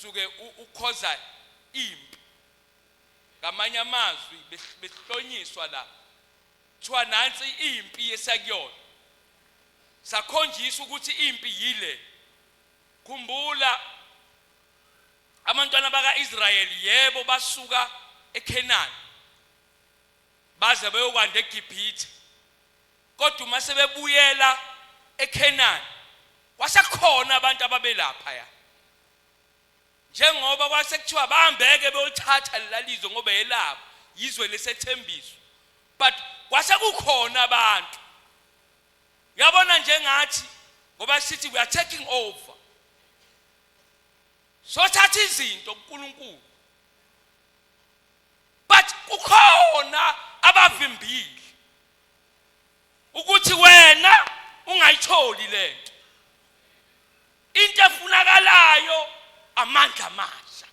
suke ukhoza impi ngamanye amazwi behlonyiswa la kuthiwa nansi impi yesakuyona sakhonjiswa ukuthi impi yile. Khumbula abantwana baka-Israyeli yebo basuka eKhenani baze beyokwanda eGibhithe, kodwa uma sebebuyela eKhenani kwasekhona abantu ababelapha ya, njengoba kwasekuthiwa bahambeke beyolithatha lelizwe ngoba yelabo yizwe lesethembiso, but kwasekukhona abantu. Yabona njengathi ngoba sithi we are taking over, so thatha izinto kuNkulunkulu, but kukhona abavimbile ukuthi wena ungayitholi lento. Into efunakalayo amandla amasha,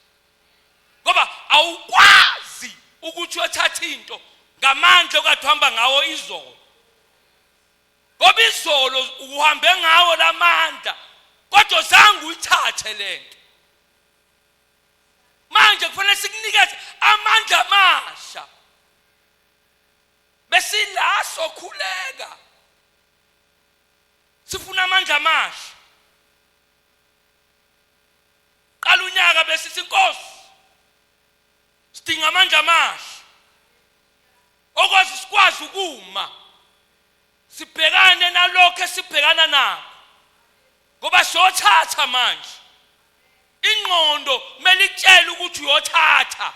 ngoba awukwazi ukuthi uyothatha into ngamandla okade uhamba ngawo izolo, ngoba izolo uhambe ngawo lamandla kodwa zange uyithathe lento. Manje kufanele sikunikeze amandla amasha besila sokhuleka. Sifuna amandla amasha. Qala unyaka besithi Nkosi sidinga amandla amasha okwazi sikwazi ukuma sibhekane nalokho esibhekana nakho, ngoba siyothatha manje. Ingqondo kumele ikutshele ukuthi uyothatha,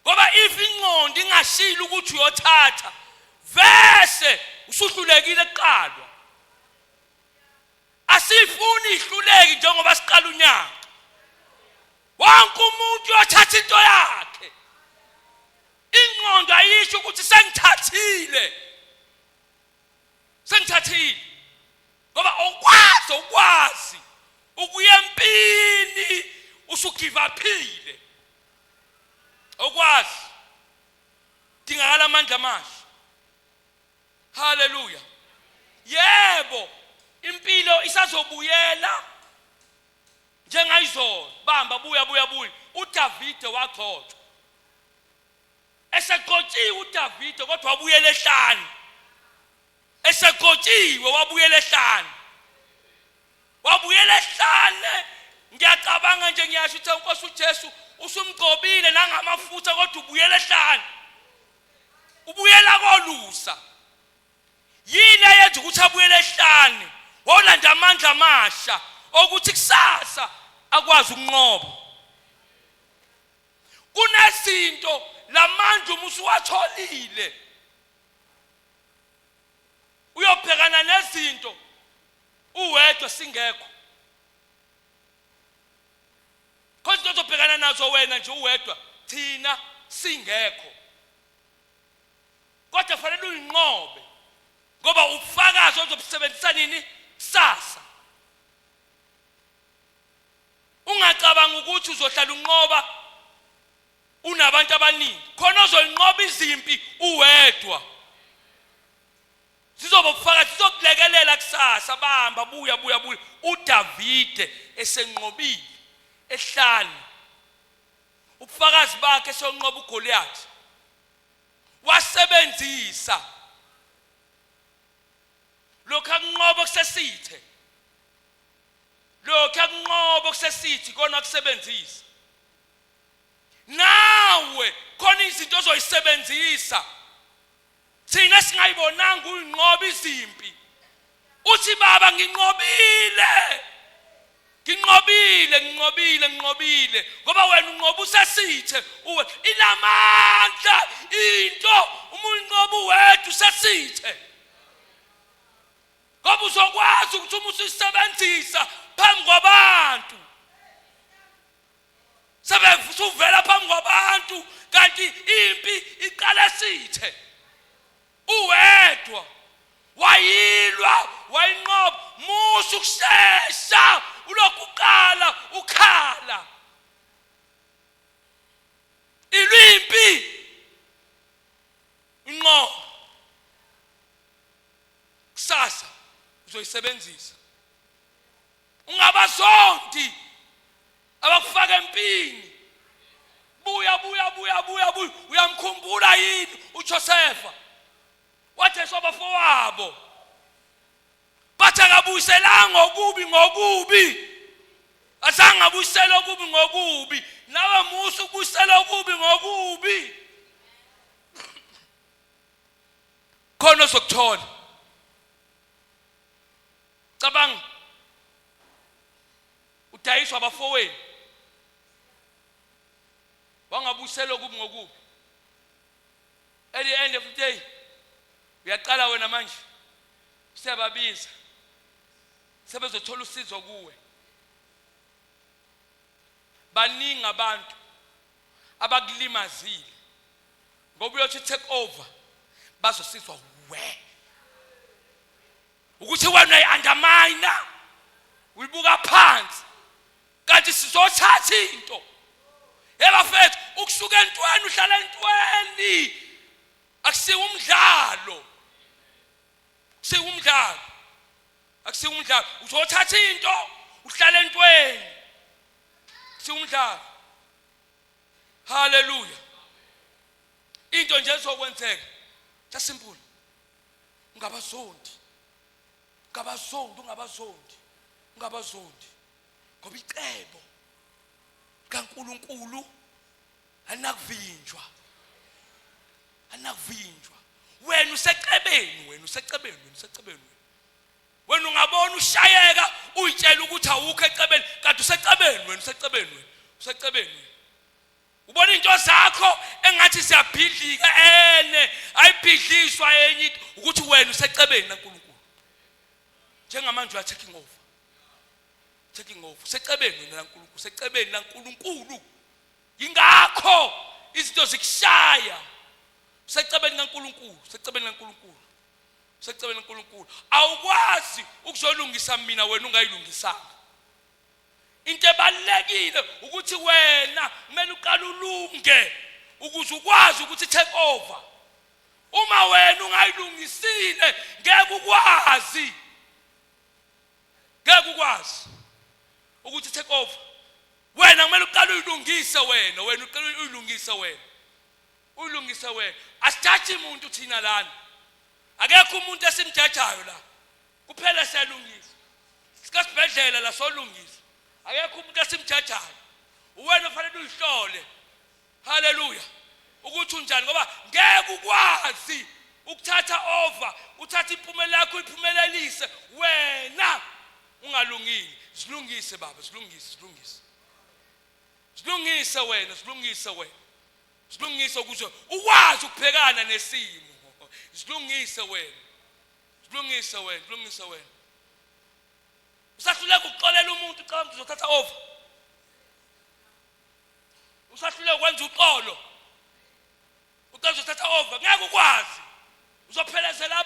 ngoba if ingqondo ingashili ukuthi uyothatha vese usuhlulekile eqalwa. Asifuni ihluleki njengoba siqala unyaka, wonke umuntu uyothatha into yakhe. Ingqondo ayisho ukuthi sengithathile, ngoba ukwazi ukuya empini usugive uphile. Okwazi dingakala amandla amasha. Haleluya. Yebo impilo isazobuyela njengayizolo. Bamba buya uDavide wagcotshwa, esegcotshiwe uDavide kodwa wabuyela ehlane. Esegcotshiwe wabuyela ehlane. Ngiyacabanga nje ngiyasho ukuthi Nkosi uJesu usumgcobile nangamafutha kodwa ubuyela ehlane, ubuyela kolusa. Yini ayenza ukuthi abuyele ehlane? Wolanda amandla amasha ukuthi kusasa akwazi ukunqoba. Kunezinto lamandla umusuwatholile uyobhekana nezinto uwedwa singekho. Kodwa uzobhekana nazo wena nje uwedwa, thina singekho. Kodwa fanele uyinqobe ngoba ufakazi ozobusebenzisa nini kusasa. Ungacabanga ukuthi uzohlala unqoba unabantu abaningi, khona uzoyinqoba izimpi uwedwa. Sizobufakazi sizokulekelela kusasa. Bamba buya uDavide esenqobile ehlane. Ubufakazi bakhe sonqoba uGoliath wasebenzisa lokho akunqoba kusesithe, kona kusebenzisa. Nawe khona izinto ozoyisebenzisa thina singayibonanga uyinqoba izimpi. Uthi baba nginqobile ngoba wena unqoba usesithe uwe ilamandla into uma uyinqoba uwedwa usesithe, ngoba uzokwazi ukuthi uma usisebenzisa phambi kwabantu sebevela phambi kwabantu kanti impi iqala esithe. Uwedwa wayilwa wayinqoba musu kushesha ulokhu uqala ukhala ilimpi inqoba. Kusasa uzoyisebenzisa. Ungabazwa abazondi abakufaka empini. Buya uyamkhumbula yini uJosefa watheswa abafowabo bathi akabuyiselanga ngokubi azange abuyisela okubi ngokubi nawe musa ukubuyisela okubi ngokubi khona sokuthola cabanga udayiswa abafowenu wangabuyisela okubi ngokubi at the end of the day uyaqala wena manje siyababiza sebezothola usizo kuwe. Baningi abantu abakulimazile ngoba uyothi take over bazosizwa we ukuthi wena uyi-undermine uyibuka phansi kanti sizothatha into ebafethu ukusuka entweni uhlala entweni akusiwo umdlalo akusiwo umdlalo uzothatha into uhlala entweni siumdlalo. Hallelujah. Into nje ezokwenzeka just simple ungabazondi ngoba icebo kaNkulunkulu anakuvinjwa wena usecebeni wena ungabona ushayeka uyitshela ukuthi awukho ecebeni kanti usecebeni ubona into zakho engathi siyabhidlika ayibhidliswa enye ukuthi wena usecebeni naNkulunkulu njengamanje uya taking over usecebeni naNkulunkulu ingakho izinto zikushaya usecebeni naNkulunkulu awukwazi ukuzolungisa mina wena ungayilungisanga. Into ebalekile ukuthi wena kumele uqale ulunge ukuze ukwazi ukuthi take over. Uma wena ungayilungisile ngeke ukwazi ukuthi take over. Wena kumele uqale uyilungise wena asithathi umuntu thina lana akekho umuntu esimjajayo la kuphela siyalungisa sikasibhedlela la solungisa akekho umuntu esimjajayo uwena ufanele uyihlole. Hallelujah. Ukuthi unjani ngoba ngeke ukwazi ukuthatha over uthatha impumelelo yakho iphumelelise wena ungalungile. Silungise baba silungise wena ukuze ukwazi ukubhekana nesimo. Silungise wena usahluleka ukuxolela umuntu ucabanga ukuthi uzothatha over usahluleka ukwenza uxolo ucabanga uzothatha over ngeke ukwazi uzophelezela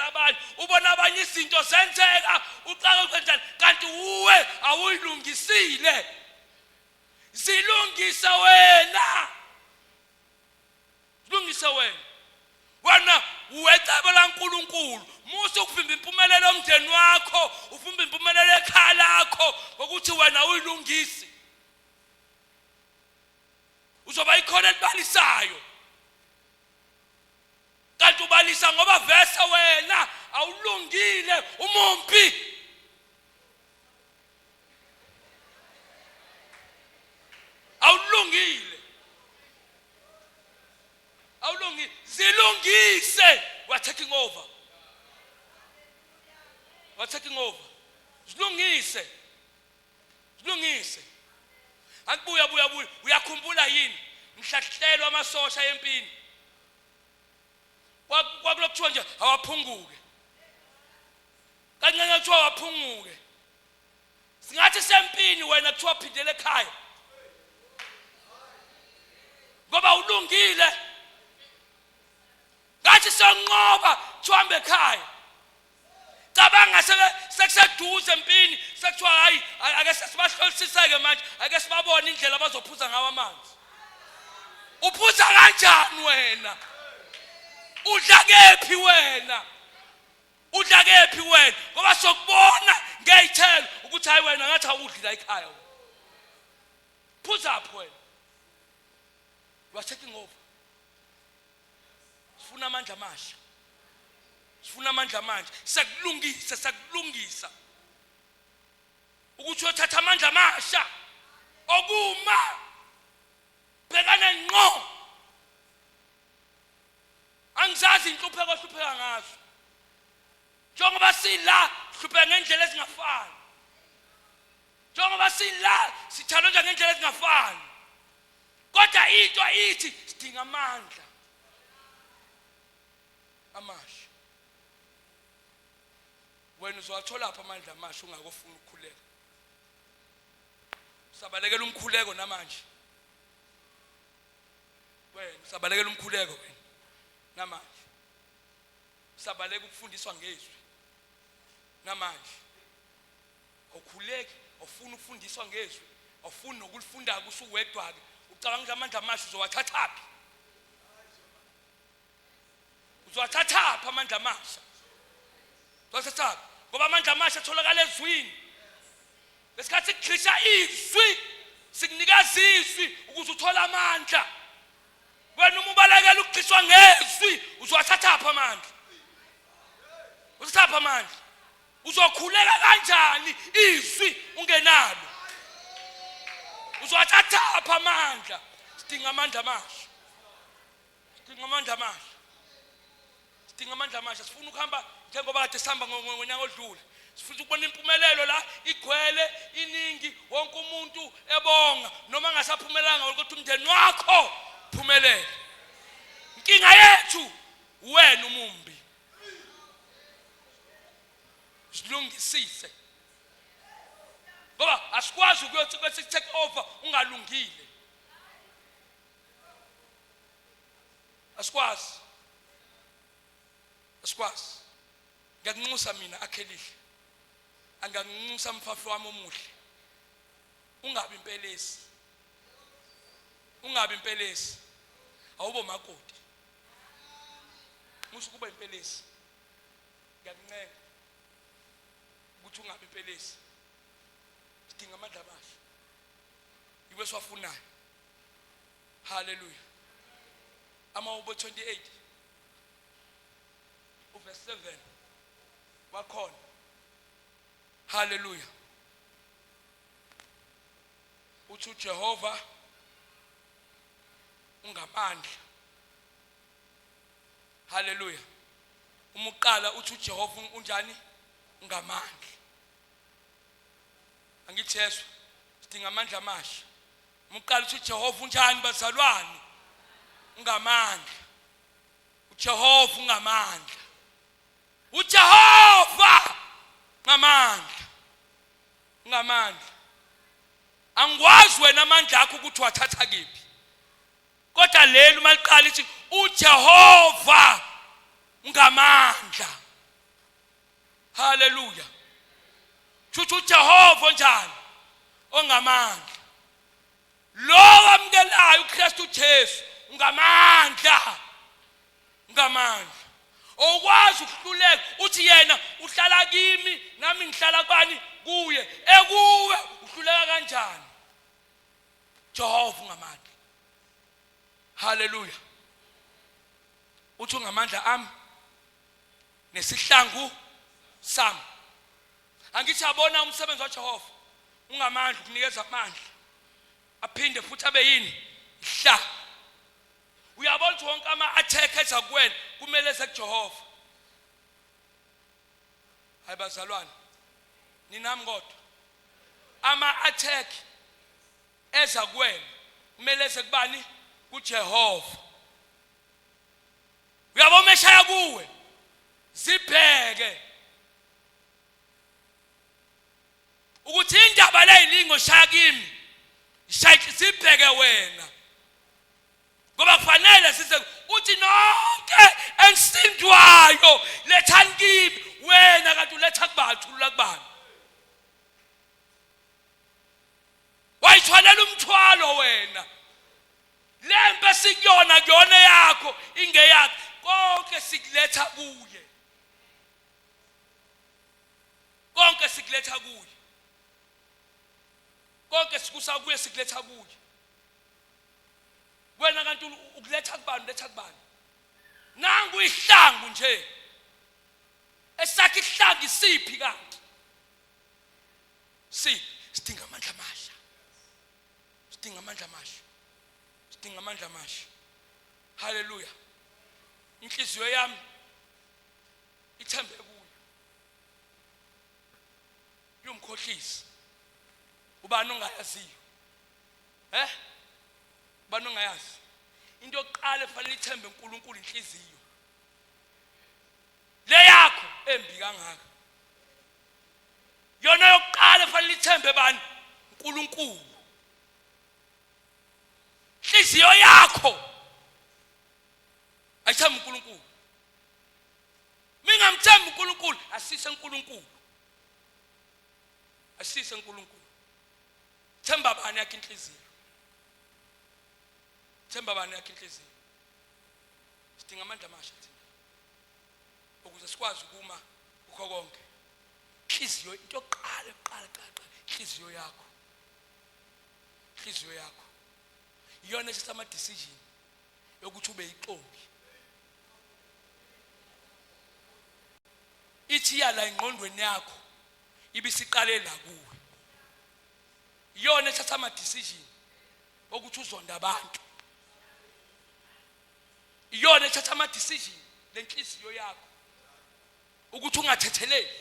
abanye ubona abanye izinto zenzeka ucabanga ukwenzani kanti uwe awuyilungisile. Silungise wena wena uwecebo laNkulunkulu musa ukuvimba impumelelo omndeni wakho uvimba impumelelo ekhaya lakho ngokuthi wena uyilungisi uzoba ikhona elibalisayo kanti ubalisa ngoba vese wena awulungile umumpi. Zilungise. We're taking over. Zilungise. Akubuya uyakhumbula yini mhlahlelo amasosha empini kwakulokuthiwa nje awaphunguke kancane kuthiwa awaphunguke singathi sempini wena kuthiwa phindele ekhaya ngoba ulungile ngathi sonqoba thiwambe ekhaya cabanga sekuseduze empini sekuthiwa hayi ake sibahlolisiseke manje ake sibabone indlela abazophuza ngawo amanzi. Uphuza kanjani wena? Udla kephi wena ngoba sokubona ngiyayithela ukuthi hayi wena ngathi awudli la ekhaya. Put up wena. You are taking over. Sifuna amandla amasha. Sifuna amandla amanje. Sakulungisa. Ukuthi uyothatha amandla amasha. Okuma. Bhekana ngqo. Angizazi inhlupheko ohlupheka ngazo. Njengoba sila hlupheka ngendlela ezingafani. Njengoba sila sithalonja ngendlela ezingafani. Kodwa into ithi sidinga amandla amasha. Wena uzowathola apha amandla amasha ungakofuna ukukhuleka. Usabalekela umkhuleko namanje. Wena usabalekela umkhuleko wena namanje. Usabaleka ukufundiswa ngezwi namanje. Awukhuleki, awufuna ukufundiswa ngezwi, awufuna nokulifunda kusuwedwa ke. Ucabanga ukuthi amandla amasha uzowathathaphi? Uzowathathaphi amandla amasha? Uzowathathaphi? Ngoba amandla amasha atholakala ezwini. Lesikhathi sikhrisha izwi, sikunikeza izwi ukuze uthole amandla. Wena uma ubalekela ukukhiswa ngezwi, uzowathathaphi amandla? Uzothathaphi amandla? Uzokhuleka kanjani izwi ungenalo? Uzowathathaphi amandla? Sidinga amandla amasha. Sidinga amandla amasha. Sidinga amandla amasha. Sifuna ukuhamba njengoba kade sihamba ngonyaka odlule. Sifuna ukubona impumelelo la igcwele iningi wonke umuntu ebonga noma ngasaphumelanga ukuthi umndeni wakho phumelele. Inkinga yethu wena umumbi. Silungisise. Ngoba asikwazi ukuyothi bese take over ungalungile. Asikwazi. Ngiyakunxusa mina akhelihle. Anganginxusa mfafu wami omuhle. Ungabi impelesi. Awubo makoti. Musu kuba impelesi. Ngiyakuncenga ukuthi ungabi impelesi. Sidinga amandla amasha. Iwe siwafunayo. Hallelujah. Amawubo 28 verse 7 wakhona. Hallelujah. Uthi uJehova ungamandla. Hallelujah. Umuqala uthi uJehova unjani? Ungamandla. Angithi Yesu sidinga amandla amasha. Umuqala uthi uJehova unjani bazalwane? Ungamandla. uJehova ungamandla. uJehova ngamandla. Ungamandla. Angikwazi wena amandla akho ukuthi wathatha kephi. Kodwa lelo maliqala lithi uJehova ungamandla. Hallelujah. Chuchu uJehova njani? Ongamandla. Lo wamkelayo uKristu Jesu ungamandla. Ungamandla. Okwazi ukuhluleka uthi yena uhlala kimi nami ngihlala kubani kuye. Ekuwe uhluleka kanjani? Jehova ungamandla. Hallelujah. Uthi ungamandla ami nesihlangu sami. Angithi abona umsebenzi waJehova ungamandla ukunikeza amandla. Aphinde futhi abe yini? Ihla. Uyabona ukuthi wonke ama-attack eza kuwena kumele sekuJehova. Hayi bazalwane. Ninami kodwa. Ama-attack eza kuwena kumele sekubani? kuJehova. Uyabona meshaya kuwe. Sibheke. Ukuthi indaba le ilingo shaya kimi. Sibheke wena. Ngoba kufanele size uthi nonke engisindwayo lethani kimi wena kanti uletha kubantu ulula kubani. Wayithwalela umthwalo wena. Lembe sikuyona kuyona yakho ingeyakho konke sikuletha kuye. konke sikuletha kuye, konke sikusa kuye sikuletha kuye. Wena kanti ukuletha kubani, uletha kubani? Nangu ihlangu nje, esakhe ihlangu isiphi kanti? Sidinga amandla amasha, sidinga amandla amasha, sidinga amandla amasha. Haleluya. Inhliziyo yami ithembe kuye. Yomkhohlisi ubani ongayaziyo? Ubani ongayazi? Into yokuqala efanele ithembe uNkulunkulu inhliziyo le yakho embi kangaka. Yona yokuqala efanele ithembe bani? uNkulunkulu. Inhliziyo yakho ayithembe uNkulunkulu. Mingamthembi uNkulunkulu, asise uNkulunkulu. Asise uNkulunkulu. Themba bani yakhe inhliziyo? Themba bani yakhe inhliziyo? Sidinga amandla amasha thina ukuze sikwazi ukuma ukho konke. Inhliziyo into yokuqala inhliziyo yakho. Inhliziyo yakho iyona ethatha ama decision yokuthi ube yiqombi. Ithi yala ingqondweni yakho ibisiqalela kuwe. Iyona ethatha ama decision ukuthi uzonda abantu. Iyona ethatha ama decision lenhliziyo yakho ukuthi ungathetheleli.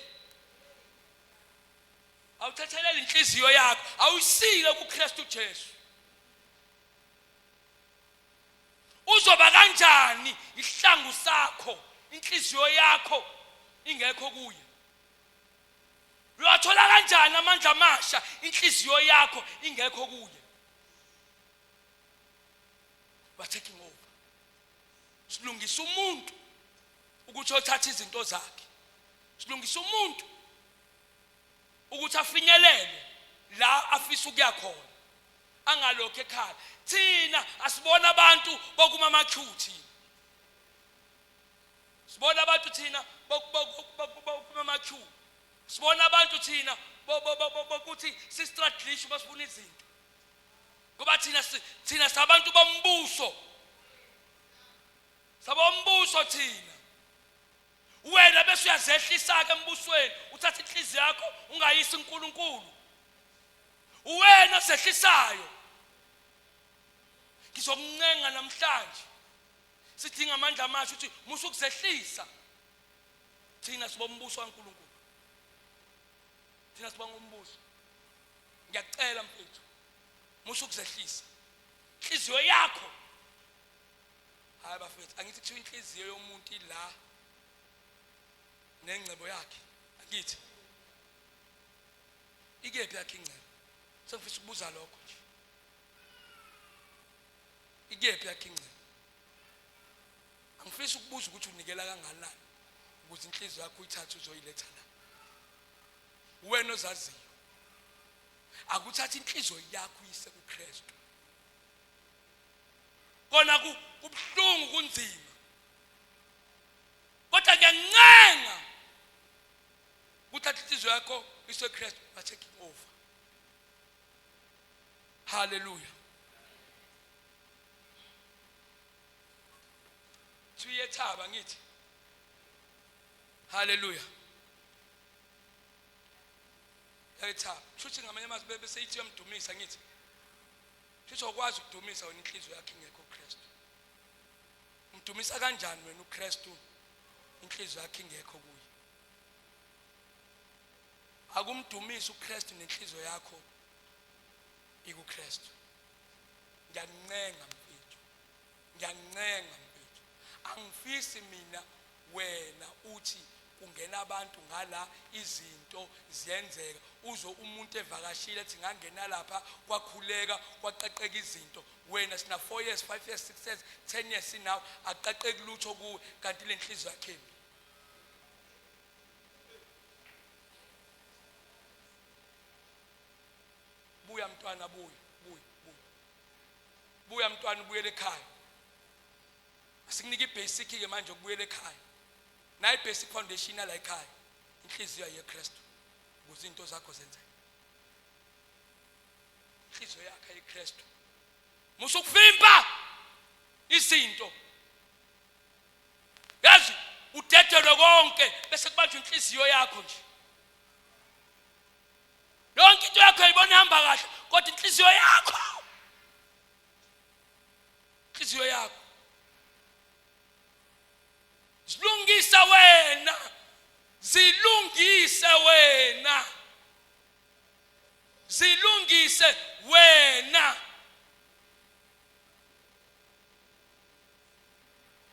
Awuthetheleli inhliziyo yakho, awusile kuKristu Jesu. Uzoba kanjani ihlangu sakho, inhliziyo yakho ingekho kuye? Uyathola kanjani amandla amasha inhliziyo yakho ingekho kuye? We're taking over. Silungisa umuntu ukuthi othatha izinto zakhe. Silungisa umuntu ukuthi afinyelele la afisa ukuya khona, angalokho ekhaya. Thina asibona abantu bokuma queue. Sibona abantu thina bokuma queue. Sibona abantu thina bokuthi sistradlish basifuna izinto. Ngoba thina sabantu bombuso. Sabombuso thina. Wena bese uyazehlisa ke embusweni, uthatha inhliziyo yakho ungayisi uNkulunkulu. Wena sehlisayo. Ngizokuncenga namhlanje. Sidinga amandla amasha ukuthi musukuzehlisa. Thina sibombuso kaNkulunkulu. Thina sibongombuso. Ngiyacela mfethu, musukuzehlisa. Inhliziyo yakho. Hayi bafethu, angithi kuthiwa inhliziyo yomuntu ila nengcebo yakhe. Angithi ikephi yakhe ingcebo? Sengifisa ukubuza lokho nje. Ikephi yakhe ingcebo? Angifisa ukubuza ukuthi unikela kangakanani ukuze inhliziyo yakho uyithathe uzoyiletha la. Wena ozaziyo. Akuthatha inhliziyo yakho uyise kuKristu. Kona kubhlungu kunzima. Kodwa ngiyancenga uthatha inhliziyo yakho uyise kuKristu, ba taking over. Hallelujah. Tuyethaba ngithi. Hallelujah. Yethaba. Futhi ngamanye amazwi bese ithi yomdumisa ngithi. Futhi ukwazi ukudumisa wena inhliziyo yakhe ingekho uKristu. Umdumisa kanjani wena uKristu inhliziyo yakhe ingekho kuye? Akumdumisa uKristu nenhliziyo yakho ikuKristu. Ngiyancenga mfethu. Ngiyancenga mfethu. Angifisi mina wena uthi kungena abantu ngala izinto ziyenzeka uzo umuntu evakashile ethi ngangena lapha kwakhuleka kwaqeqeka izinto. Wena sina 4 years 5 years 6 years 10 years now aqeqeka lutho kuwe kanti lenhliziyo yakhe. Buya mntwana buya. Buya mntwana ubuyele ekhaya. Asikunika ibasic ke manje ukubuyela ekhaya. Nayi basic foundation la ekhaya. Inhliziyo yeKristu. ukuze into zakho zenzeke. Inhliziyo yakhe eKristu musukuvimba izinto, yazi udedelo konke bese kubanjwa inhliziyo yakho nje. Yonke into yakho ayibona ihamba kahle kodwa inhliziyo yakho, inhliziyo yakho zilungise wena, zilungise wena, zilungise wena,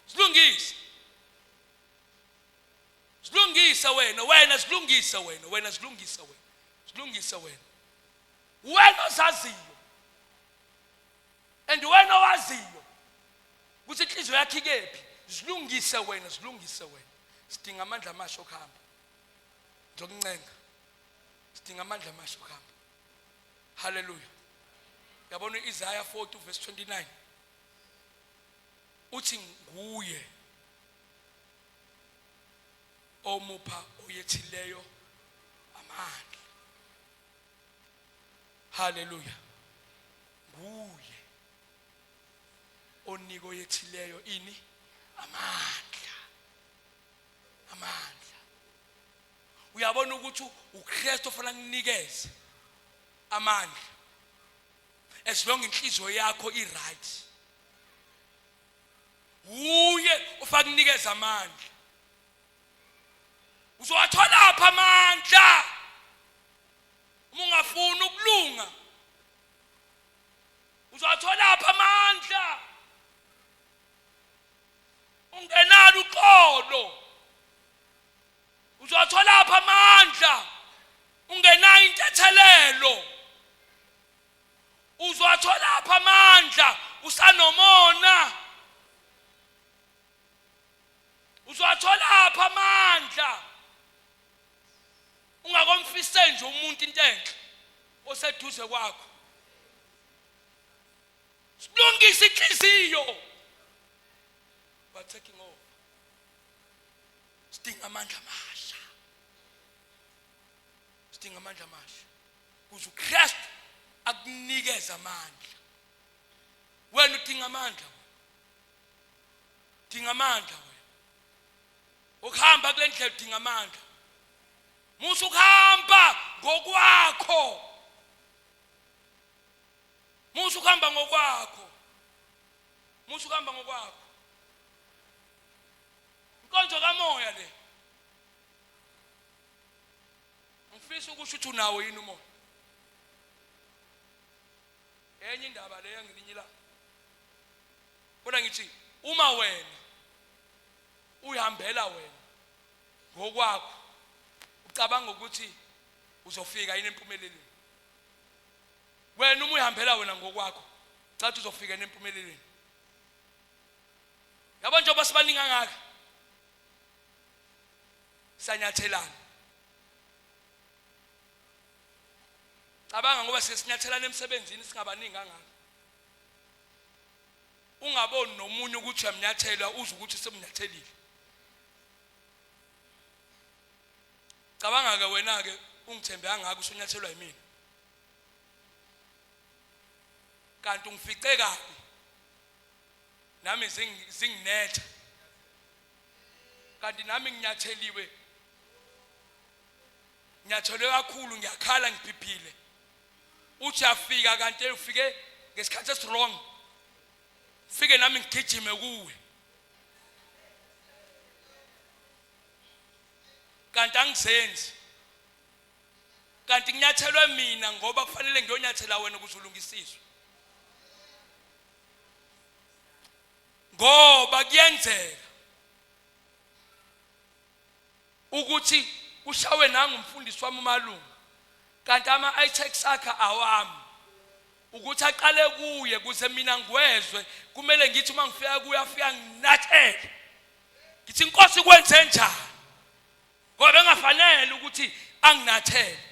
zilungise, zilungise wena, wena zilungise wena, wena zilungise wena, zilungise wena, wena ozaziyo and wena owaziyo ukuthi inhliziyo yakhe ikephi. Zilungise wena, zilungise wena. Sidinga amandla amasha okuhamba, ngizokuncenga, sidinga amandla amasha okuhamba. Hallelujah. Yabona Isaiah 40:29 uthi nguye omupha oyethileyo amandla. Hallelujah. Nguye onika oyethileyo ini amandla, amandla. Uyabona ukuthi uKristu ufuna kunikeze amandla as long inhliziyo yakho i-right. Uye ufaka kunikeza amandla. Uzowathola apha amandla uma ungafuni ukulunga. Uzowathola apha amandla ungenalo uxolo. Uzowathola apha amandla ungenayo intethelelo. Uzowathola apha amandla usanomona. Uzowathola apha amandla ungakomfise nje umuntu into enhle oseduze kwakho. Silungise inhliziyo. We're taking over. Sidinga amandla amasha. Sidinga amandla amasha. Kuze uKristu akunikeze amandla. Wena udinga amandla. Udinga amandla wena. Ukuhamba kule ndlela udinga amandla. Musu ukuhamba ngokwakho. Musu ukuhamba ngokwakho. Musu ukuhamba ngokwakho. Inkonzo kamoya le. Ngifisa ukusho ukuthi unawo yini umoya. Enye indaba le yangilinye la. Kodwa ngithi uma wena uyihambela wena ngokwakho ucabanga ukuthi uzofika yini empumelelweni. Wena uma uyihambela wena ngokwakho cathi uzofika yini empumelelweni. Yabo njengoba sibaninga ngaka sanyathelana. Cabanga ngoba sesinyathelana emsebenzini singabaningi ngaka. Ungaboni nomunye ukuthi uyamnyathela uze ukuthi semnyathelile. Cabanga ke wena ke ungithembe angaka usunyathelwa yimina. Kanti ungifice kabi. Nami zinginetha. Kanti nami nginyatheliwe. Nyathelwe kakhulu ngiyakhala ngiphiphile. Uthi afika kanti ufike ngesikhathi esirong. Fike nami ngigijime kuwe. Kanti angizenzi. Kanti nginyathelwe mina ngoba kufanele ngiyonyathela wena ukuze ulungisiswe. Ngoba kuyenzeka ukuthi ushawe nanga umfundisi wami umalunga kanti ama-itex akhe awami ukuthi aqale kuye kuze mina ngwezwe kumele ngithi uma ngifika kuye afika nginathele ngithi inkosi kwenze njani ngoba engafanele ukuthi anginathele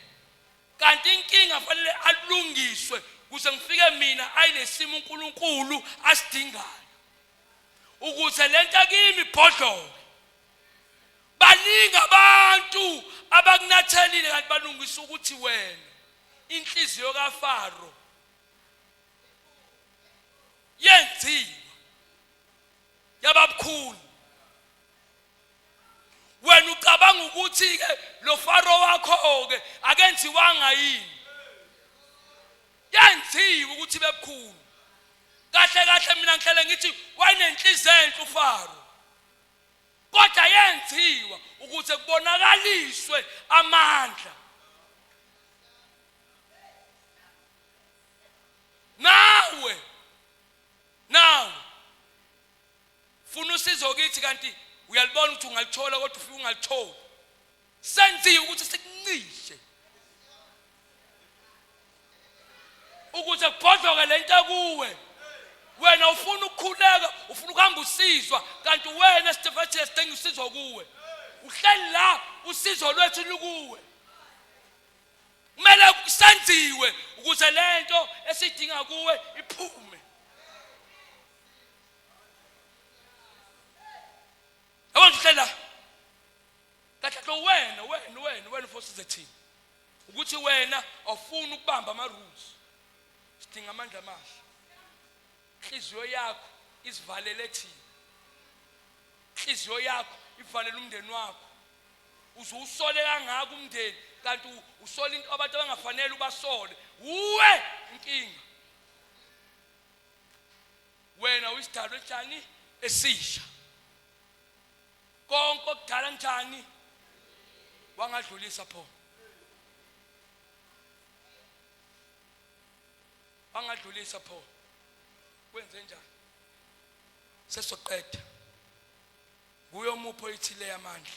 kanti inkinga fanele alungiswe kuze ngifike mina ayilesimo uNkulunkulu asidingayo ukuze lento kimi ibhodlowe baningi abantu abakunathelile kanti balungisa ukuthi wena inhliziyo kaFaro yenziwa yababukhulu. Wena ucabanga ukuthi ke lo Faro wakho ke akenziwanga yini? Yenziwa ukuthi bebukhulu. Kahle kahle mina ngihlele ngithi wayinenhliziyo enhle uFaro. Kodwa yenziwa ukuze kubonakaliswe amandla. Nawe funa usizo kithi kanti uyalibona ukuthi ungalithola kodwa ufika ungalithola. Senziwe ukuthi sikuncishe ukuze kubhodloke lento kuwe. Wena ufuna ukukhuleka, ufuna ukuhamba usizwa kanti wena Stephathe sidinga usizo kuwe. Uhleli la usizo lwethu lukuwe. Kumele kusenziwe ukuze lento esidinga kuwe iphume. Yabona uhlela. Kahle lo wena forces ethini. Ukuthi wena awufuni ukubamba ama rules. Sidinga amandla amahle. Inhliziyo yakho isivalele thina. Inhliziyo yakho ivalele umndeni wakho. Uzusole kangaka umndeni kanti usola into abantu abangafanele ubasole. Uwe inkinga. Wena uyisidalwe njani esisha. Konke okudala njani wangadlulisa pho. Wangadlulisa pho. Kwenze njani? Sesoqeda. Kuyo mupho ithile yamandla.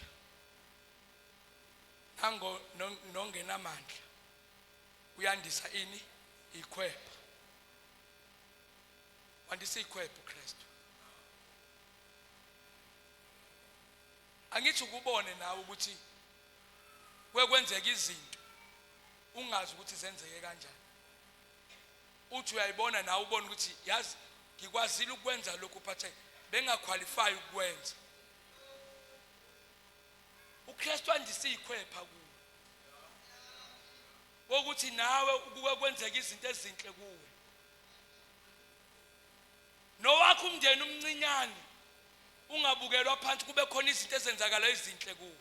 Nango nongenamandla. Uyandisa ini? Ikhwepha. Wandisa ikhwepha uKristu. Angithi ukubone nawe ukuthi kwekwenzeka izinto ungazi ukuthi zenzeke kanjani. Uthi uyayibona nawe ubone ukuthi yazi ngikwazile ukwenza lokhu phathe bengaqualify ukwenza. uKristu andise ikhwepha kuwe. Ukuthi nawe ukuke kwenzeka izinto ezinhle kuwe. Nowakho umndeni umncinyane ungabukelwa phansi kube khona izinto ezenzakala ezinhle kuwe.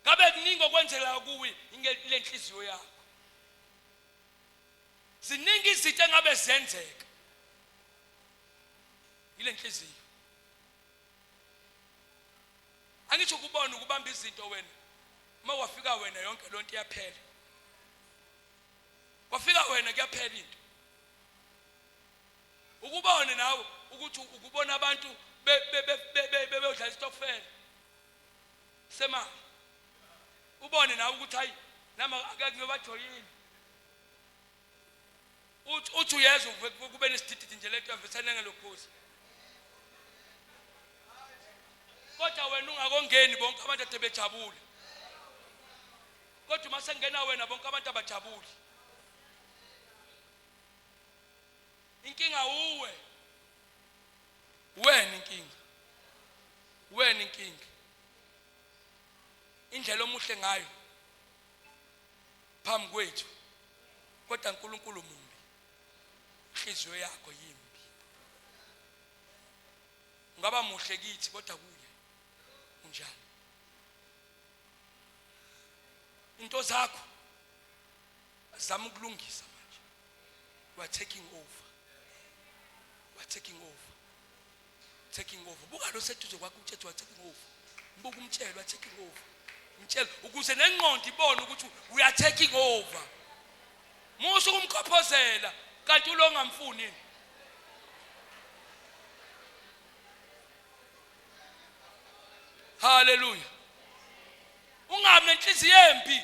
Kabe kuningi okwenzela kuwe ingele inhliziyo yakho. Ziningi izinto engabe zenzeka ile nhliziyo. Angithi ukubona ukubamba izinto wena uma wafika wena yonke lonto iyaphela. Wafika wena kuyaphela into. Ukubone nawe ukuthi ukubona abantu beyodla isitokfela sema ubone nawe ukuthi hayi nama ake ngiyobajoyini. Uthi uyezwa kube nesithithithi nje lethu yavesana ngelokhozi. Kodwa wena ungakongeni bonke abantu atebejabule. Kodwa uma sengena wena bonke abantu abajabule. Inkinga uwe. Wena inkinga. Wena inkinga. Indlela omuhle ngayo phambi kwethu. Kodwa uNkulunkulu mumbi. Inhliziyo yakho yimbi. Ungaba muhle kithi kodwa kuye unjani. Into zakho azama ukulungisa manje. We are taking over. We are taking over. Taking over. Buka lo sethu kwakho uthethe we are taking over. Mbuka umtshelo we are taking over. Umtshelo ukuze nengqondo ibone ukuthi we are taking over. Musu kumkhophozela kanti ulo ngamfuni. Hallelujah. Ungabe nenhliziyo embi.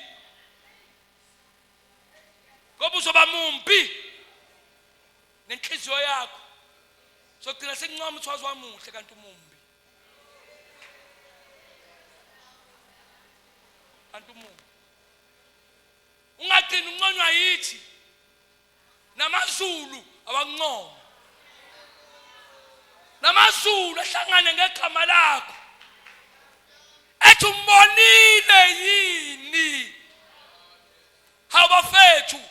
Ngoba uzoba mumbi nenhliziyo yakho. Sogcina sekuncoma uthwazi wamuhle kanti umumbi. Kanti umumbi. Ungagcina unconywa yithi namazulu awakuncoma. Namazulu ahlangane ngegama lakho. bafethu mbonile yini? Hawu bafethu,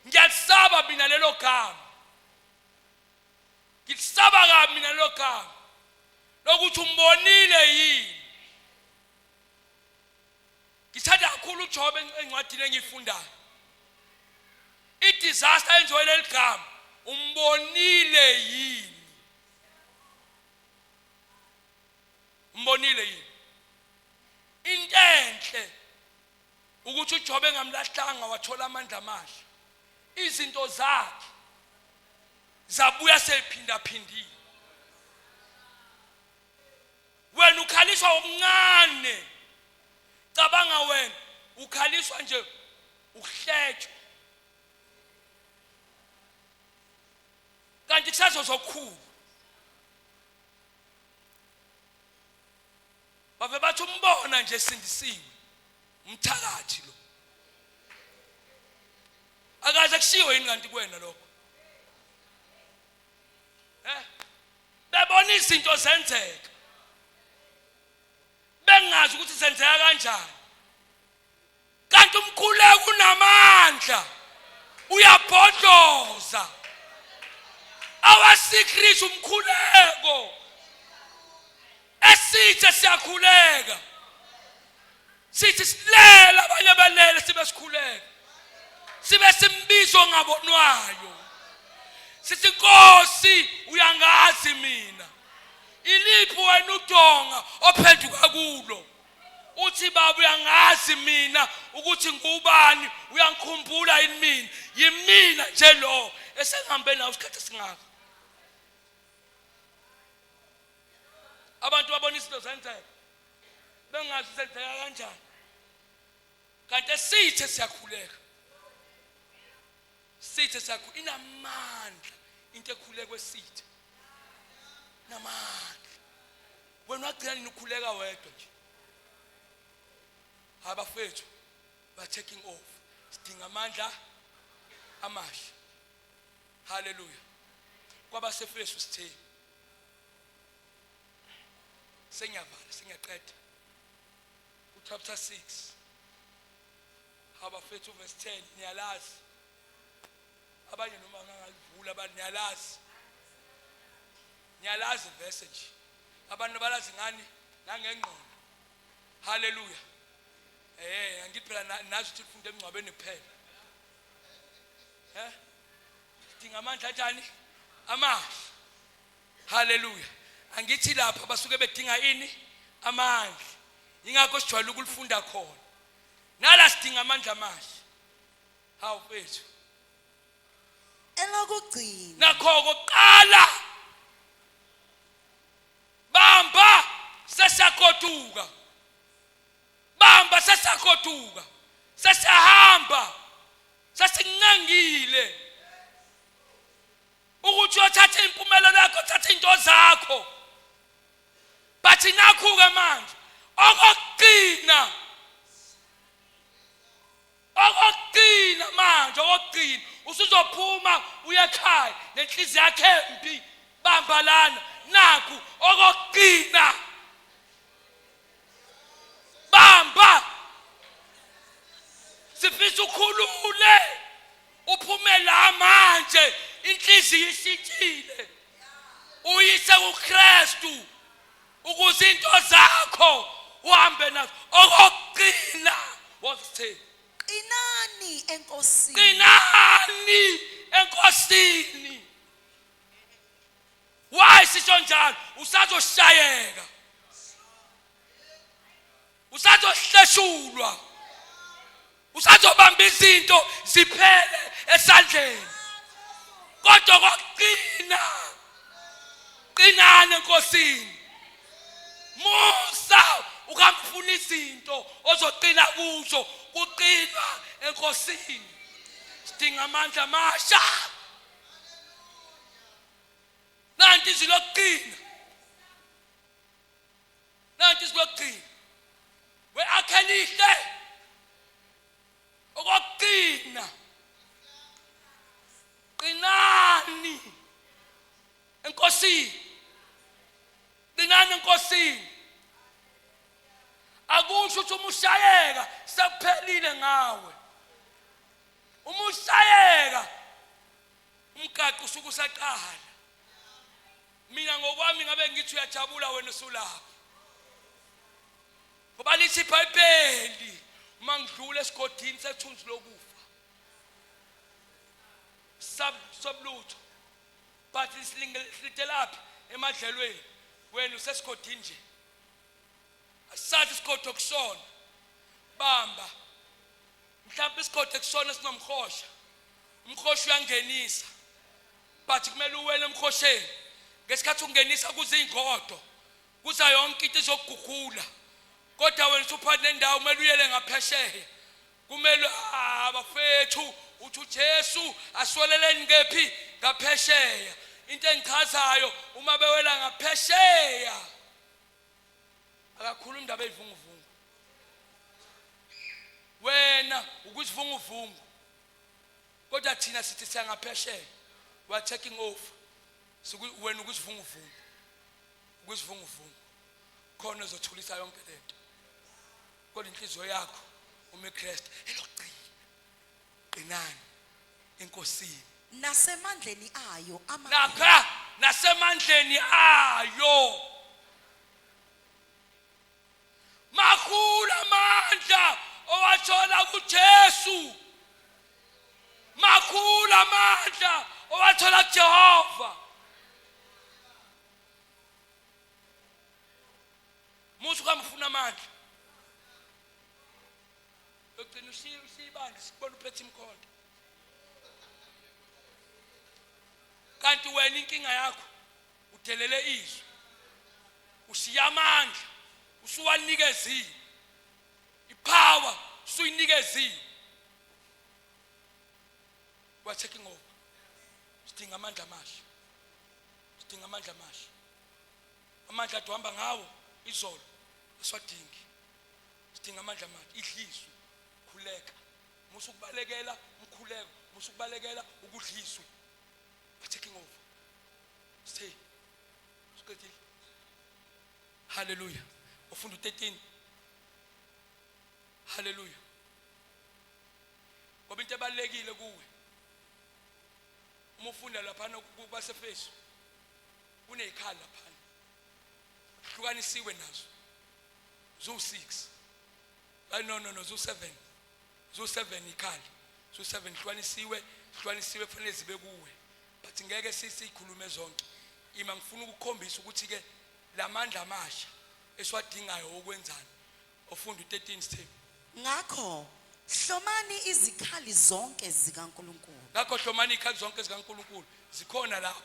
ngiyalisaba mina lelo gama. Ngilisaba kabi mina lelo gama lokuthi umbonile yini. Ngithanda kakhulu uJobe encwadini engiyifundayo. I-disaster enziwe leli gama, umbonile yini? Umbonile yini? Into enhle ukuthi uJobe engamlahlanga wathola amandla amasha. Izinto zakhe zabuya sephinda phindile. Wena ukhaliswa okuncane. Cabanga wena ukhaliswa nje ukuhletshwa. Kanti kusazo zokukhulu. Bave bathi umbona nje sindisiwe. Umthakathi lo. Akaze kushiwe yini kanti kuwena lokho? Bebona izinto zenzeka. Bengazi ukuthi senzeka kanjani. Kanti umkhuleko unamandla. Uyabhodloza. Our secret umkhuleko. Esithe siyakhuleka. Sithi silela abanye balele sibe sikhuleka. Sibe simbizo ngabonwayo. Sithi Nkosi uyangazi mina. Iliphi wena udonga ophenduka kulo? Uthi baba uyangazi mina ukuthi ngubani, uyangikhumbula yini mina? Yimina nje lo esengihambe nawe isikhathi singaka. Abantu babona izinto zenzeka. Bengazi senzeka kanjani. Kanti sithe siyakhuleka. Sithe siyakhuleka inamandla into ekhuleka kwesithe. Namandla. Wena wagcina ukukhuleka wedwa nje. Abafethu ba taking off. Sidinga amandla amasha. Hallelujah. Kwaba seFesu sithini. Sengiyavala, sengiyaqeda. Chapter 6. Abafethu verse 10 niyalazi. Abanye noma ngangavula abanye niyalazi. Niyalazi verse nje. Abantu balazi ngani nangengqondo. Hallelujah. Angithi phela nazi ukuthi ufunde emncwabeni kuphela. Sidinga amandla kanjani? Amandla. Hallelujah. Angithi lapha basuke bedinga ini? Amandla. Ingakho sijwayele ukulifunda khona. Nala sidinga amandla amasha. Hawu mfethu. Elokugcina. Nakho koqala. Bamba sesakotuka. Bamba sesakotuka. Sesahamba. Sesincangile. Ukuthi uyothatha impumelelo yakho, uthatha into zakho. Bathi nakho-ke manje okugcina manje okugcina usuzophuma uye ekhaya nenhliziyo yakhe embi. Bamba lana nakho okugcina. Bamba sifisa ukhulule uphume la manje inhliziyo ishintshile uyise uKristu ukuze into zakho uhambe nazo okugcina. Wasithe Qinani enkosini. qinani enkosini. Why sisho njalo? Usazoshayeka. Usazohleshulwa. Usazobamba izinto ziphele esandleni. Kodwa kokuqina. Qinani enkosini. Musa ukamfuna izinto ozoqina kuzo. Kuqinwa enkosini. Sidinga amandla amasha. Nanti izwi lokuqina. Nanti izwi lokuqina. We akhelihle. Okokuqina. Qinani enkosini. Qinani enkosini. akusho ukuthi umushayeka sakuphelile ngawe. Umushayeka umkaqo usuke usaqala. Mina ngokwami ngabe ngithi uyajabula wena usulapho. Ngoba lithi iBhayibheli uma ngidlula esigodini sethunzi lokufa. Sablutho. But silitelaphi emadlelweni wena usesigodini nje. Asathi isigodo kusona. Bamba. Mhlawumbe isigodo kusona sinomkhosha. Umkhosha uyangenisa. But kumele uwele emkhosheni. Ngesikhathi ungenisa kuze ingodo. Kuza yonke into izogugula. Kodwa wena usuphathe nendawo kumele uyele ngaphesheya. Kumele abafethu uthi uJesu asweleleni ngephi ngaphesheya. Into engichazayo uma bewela ngaphesheya akakhuluma indaba ezivunguvungu. Wena ukuzivunguvungu. Kodwa thina sithi siyangaphesheya. We are taking off. Wena ukuzivunguvungu. Ukuzivunguvungu. Khona uzothulisa yonke lento. Kodwa inhliziyo yakho uMkristu eloqina. Qinani enkosini. Nasemandleni ayo Nakha nasemandleni ayo. Makhulu amandla owathola kuJesu. Makhulu amandla owathola kuJehova. Musu kamfuna amandla. Ugcina usibandla sikubona uphethe imkhonto. Kanti wena inkinga yakho udelele izwi. Ushiya amandla, usuwanikezile. Ipower usuyinikezile. We are taking over. Sidinga amandla amasha. Sidinga amandla amasha. Amandla aduhamba ngawo izolo eswadingi. Sidinga amandla amasha. Idliswe, khuleka. Musukubalekela umkhuleko, musukubalekela ukudliswa. We're taking over. Stay. Hallelujah. Ufunda 13. Hallelujah. Ngoba into ebalekile kuwe. Uma ufunda lapha kubasefeso. Kunezikhala lapha. Hlukanisiwe nazo. Zo 6. No, zo 7. Zo 7 ikhali. Zo 7 hlukanisiwe kufanele zibe kuwe. But ngeke sikhulume zonke. Ima ngifuna ukukhombisa ukuthi ke lamandla amasha eswadingayo okwenzani. Ofunda 13 step. ngakho hlomani izikhali zonke zikaNkuluNkulu. Ngakho hlomani izikhali zonke zikaNkuluNkulu zikhona lapho.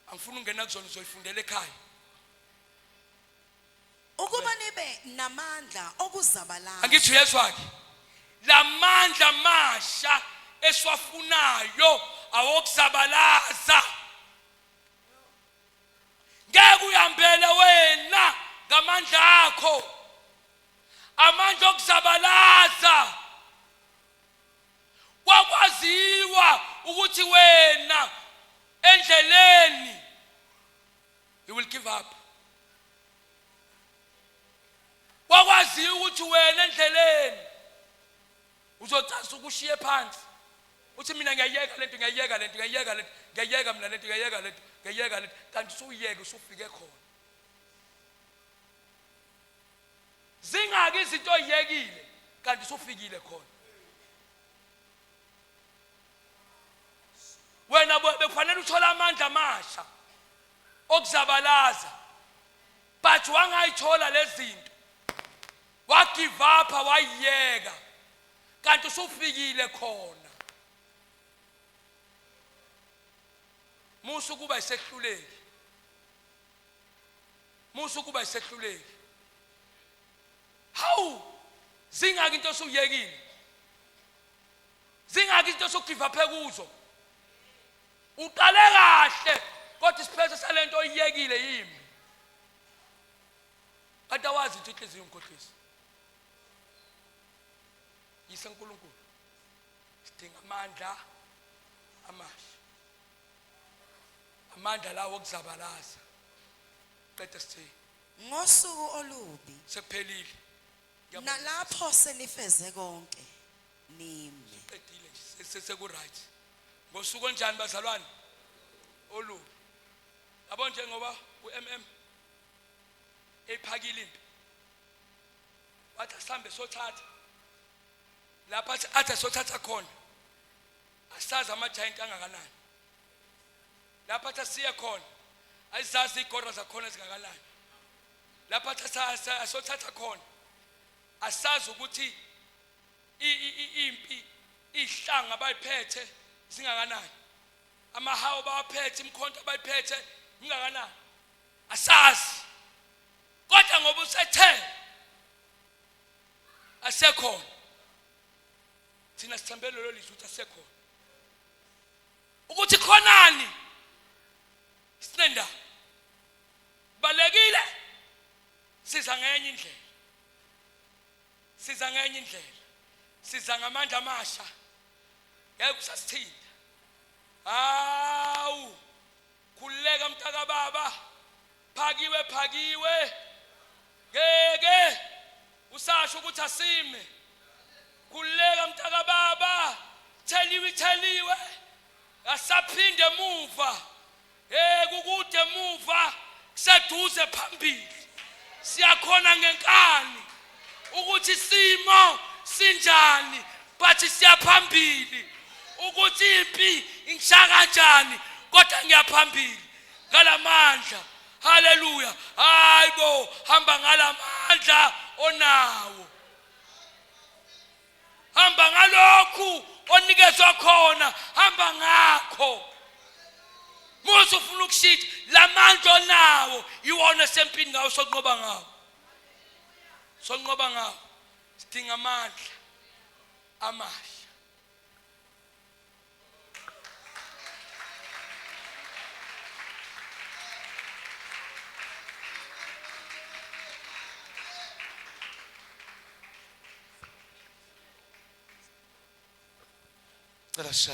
Angifuna ungena kuzona uzoyifundela ekhaya. Ukuba nibe namandla okuzabalaza. Angithi uyezwake. Lamandla amasha eswafunayo awokuzabalaza. Ngeke uyambele wena ngamandla akho. Amandla okuzabalaza. Kwakwaziwa ukuthi wena endleleni you will give up. Kwakwaziwa ukuthi wena endleleni uzothatha ukushiye phansi. Uthi mina ngiyayeka lento ngiyayeka mina lento kanti usuyeke usufike khona. Zingaki izinto oyiyekile kanti usufikile khona. Wena bekufanele uthola amandla amasha okuzabalaza. But wangayithola lezi zinto. Wa give up wayiyeka kanti usufikile khona. Musu kuba isehluleki. Musu kuba isehluleki. How? Zingaki into osuyekile. Zingaki into osugive up kuzo. Uqale kahle kodwa isiphetho salento oyiyekile yimi. Kanti awazi ukuthi inhliziyo umkhohlisi. YiseNkulunkulu. Sidinga amandla amasha. Amandla lawo okuzabalaza. Qede sithi ngosuku olubi sephelile nalapho senifeze konke nime. qedile nje seku right ngosuku onjani bazalwane olubi yabo njengoba uMM ephakile impi wathi asambe sothatha lapha athi sothatha khona asazi ama giant angakanani lapha athi siya khona ayizazi igora zakhona zingakanani lapha athi asothatha khona asazi ukuthi impi ihlanga abayiphethe singakanani amahawu bawaphethe imkhonto abayiphethe ingakanani asazi kodwa ngoba usethe asekhona thina sithembele lo lizwi ukuthi asekhona ukuthi khonani sinenda balekile siza ngenye indlela siza ngamandla amasha ngeke kusasithinta hawu khuleka mntaka baba phakiwe ngeke usasho ukuthi asime khuleka mntaka baba theliwe asaphinde emuva kukude emuva kuseduze phambili siyakhona ngenkani ukuthi simo sinjani but siyaphambili ukuthi impi ingishaya kanjani kodwa ngiyaphambili ngalamandla haleluya hayibo hamba ngalamandla onawo hamba ngalokhu onikezwa khona hamba ngakho musu ufuna ukushithi lamandla onawo iwona sempini ngawo sokunqoba ngawo sidinga amandla amasha Cela